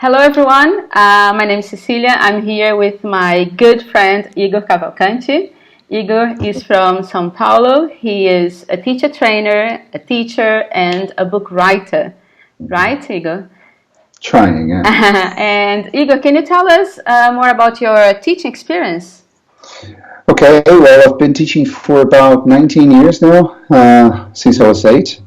Hello everyone, my name is Cecilia. I'm here with my good friend Higor Cavalcante. Higor is from São Paulo. He is a teacher trainer, a teacher, and a book writer. Right, Higor? Trying, yeah. And Higor, can you tell us more about your teaching experience? Okay, well, I've been teaching for about 19 years now, since I was 8.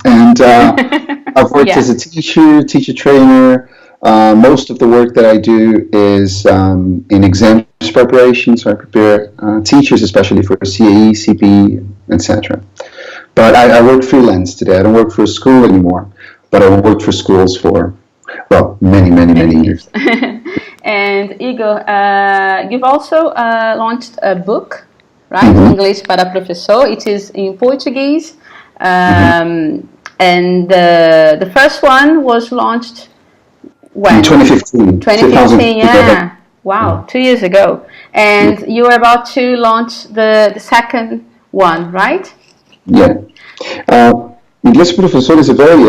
And I've worked Yeah. as a teacher trainer. Most of the work that I do is in exams preparation, so I prepare teachers, especially for CAE, CPE, etc. But I work freelance today. I don't work for a school anymore, but I worked for schools for, well, many years. And Higor, you've also launched a book, right? Mm-hmm. English para Professor. It is in Portuguese. And the first one was launched when? In 2015. 2015, yeah. Wow, 2 years ago. And you were about to launch the second one, right? Yeah. English Professor is a very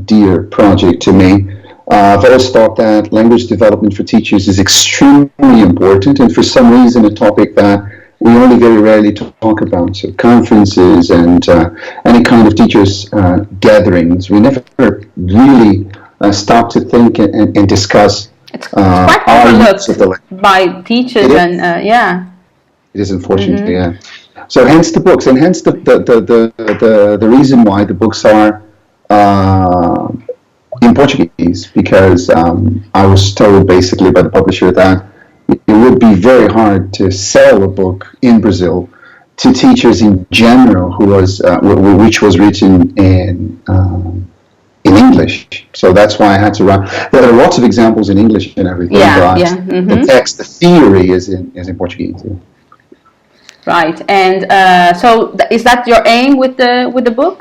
dear project to me. I've always thought that language development for teachers is extremely important, and for some reason a topic that we only very rarely talk about. So conferences and any kind of teachers gatherings, we never really stop to think and discuss It's quite our use of the overlooked language. by teachers and yeah. It is, unfortunately, yeah. So hence the books, and hence the reason why the books are in Portuguese, because I was told basically by the publisher that it would be very hard to sell a book in Brazil to teachers in general which was written in English. So that's why I had to write. There are lots of examples in English and everything, but the text, the theory is in Portuguese. Yeah. Right, and so is that your aim with the book?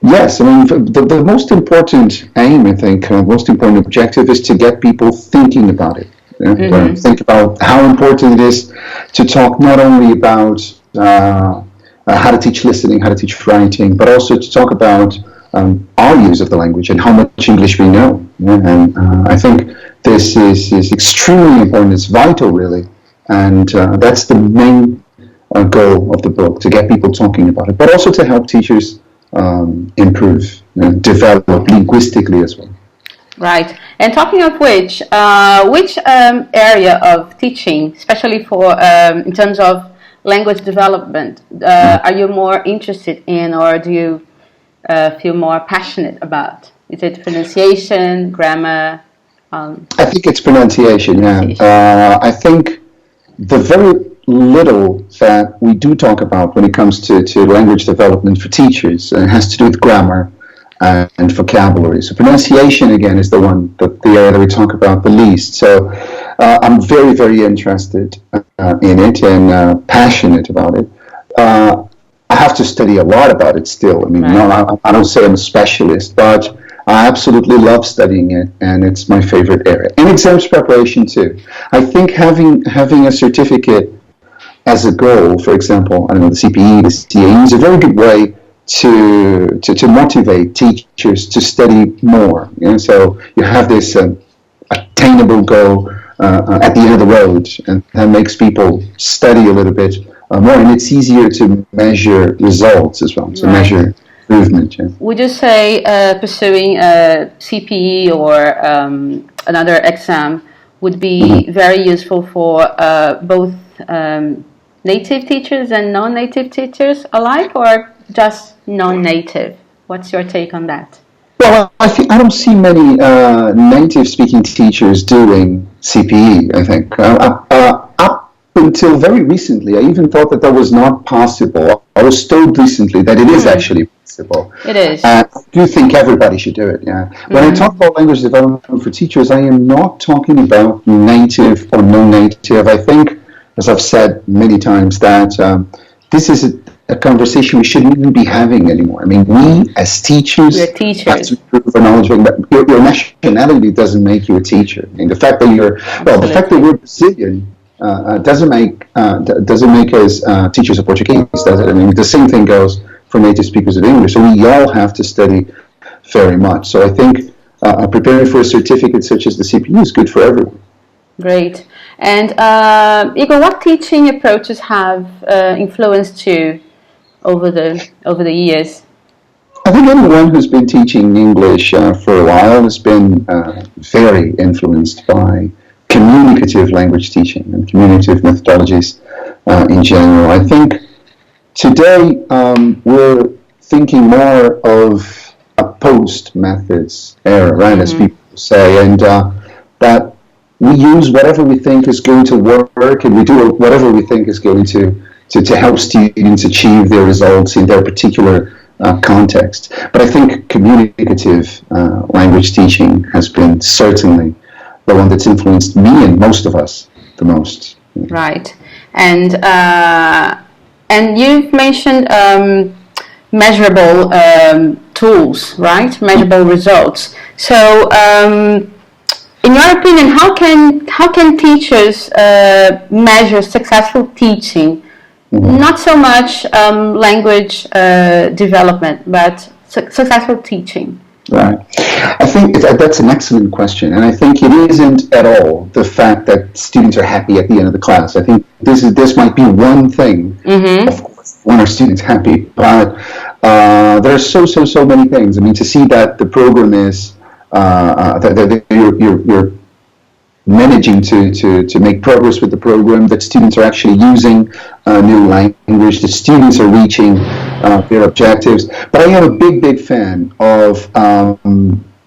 Yes, I mean, the most important aim, I think, most important objective is to get people thinking about it. Yeah? Think about how important it is to talk not only about how to teach listening, how to teach writing, but also to talk about our use of the language and how much English we know. Yeah? And I think this is extremely important. It's vital, really. And that's the main goal of the book, to get people talking about it, but also to help teachers improve and develop linguistically as well. Right. And talking of which area of teaching, especially for in terms of language development, are you more interested in, or do you feel more passionate about? Is it pronunciation, grammar? I think it's pronunciation, yeah. I think the very little that we do talk about when it comes to language development for teachers has to do with grammar and vocabulary. So pronunciation, again, is the area that we talk about the least. So I'm very interested in it and passionate about it. I have to study a lot about it still. I mean, I don't say I'm a specialist, but I absolutely love studying it, and it's my favorite area. And exams preparation too. I think having a certificate as a goal, for example, I don't know, the CPE, the CAE, is a very good way to motivate teachers to study more. You know? So you have this attainable goal at the end of the road, and that makes people study a little bit more, and it's easier to measure results as well, to measure movement. Yeah. Would you say pursuing a CPE or another exam would be very useful for both native teachers and non-native teachers alike, or just non-native? What's your take on that? Well, I don't see many native-speaking teachers doing CPE. I think up until very recently, I even thought that was not possible. I was told recently that it is actually possible. It is. I do think everybody should do it. Yeah. When I talk about language development for teachers, I am not talking about native or non-native. I think, as I've said many times, that this is a conversation we shouldn't even be having anymore. I mean, we as teachers have to improve our knowledge. Your nationality doesn't make you a teacher. I mean, the fact that we're Brazilian doesn't make us teachers of Portuguese, does it? I mean, the same thing goes for native speakers of English. So we all have to study very much. So I think preparing for a certificate such as the CPU is good for everyone. Great. And Higor, what teaching approaches have influenced you over the years? I think anyone who's been teaching English for a while has been very influenced by communicative language teaching and communicative methodologies in general. I think today we're thinking more of a post methods era, right, as people say, and that we use whatever we think is going to work, and we do whatever we think is going to help students achieve their results in their particular context. But I think communicative language teaching has been certainly the one that's influenced me and most of us the most. Right. And you've mentioned measurable tools, right? Measurable results. So, in your opinion, how can teachers measure successful teaching? Not so much language development, but successful teaching. Right. I think that's an excellent question, and I think it isn't at all the fact that students are happy at the end of the class. I think this might be one thing. Of course, when are students happy? But there are so many things. I mean, to see that the program is that you're managing to make progress with the program, that students are actually using new language, that students are reaching their objectives. But I am a big fan of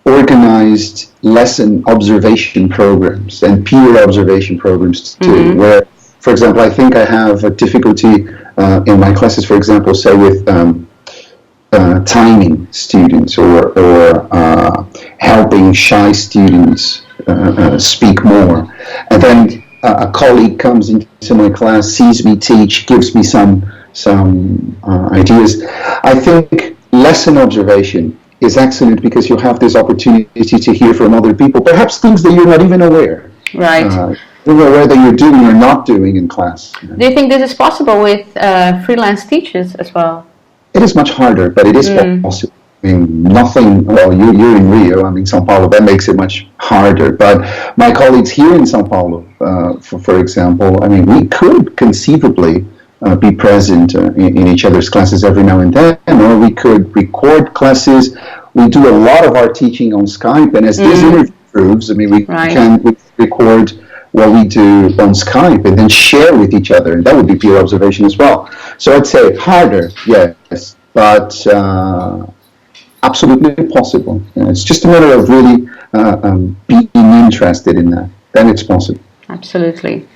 organized lesson observation programs and peer observation programs too, where, for example, I think I have a difficulty in my classes, for example, say with timing students or helping shy students speak more. And then a colleague comes into my class, sees me teach, gives me some ideas. I think lesson observation is excellent because you have this opportunity to hear from other people, perhaps things that you're not even aware. Right. You're aware that you're doing or not doing in class. Do you think this is possible with freelance teachers as well? It is much harder, but it is possible. I mean, you're in Rio, I'm in Sao Paulo, that makes it much harder. But my colleagues here in Sao Paulo, for example, I mean, we could conceivably be present in each other's classes every now and then, or we could record classes. We do a lot of our teaching on Skype, and as this interview proves, I mean, we can record what we do on Skype and then share with each other, and that would be peer observation as well. So I'd say harder, yes, but absolutely possible. It's just a matter of really being interested in that. Then it's possible. Absolutely.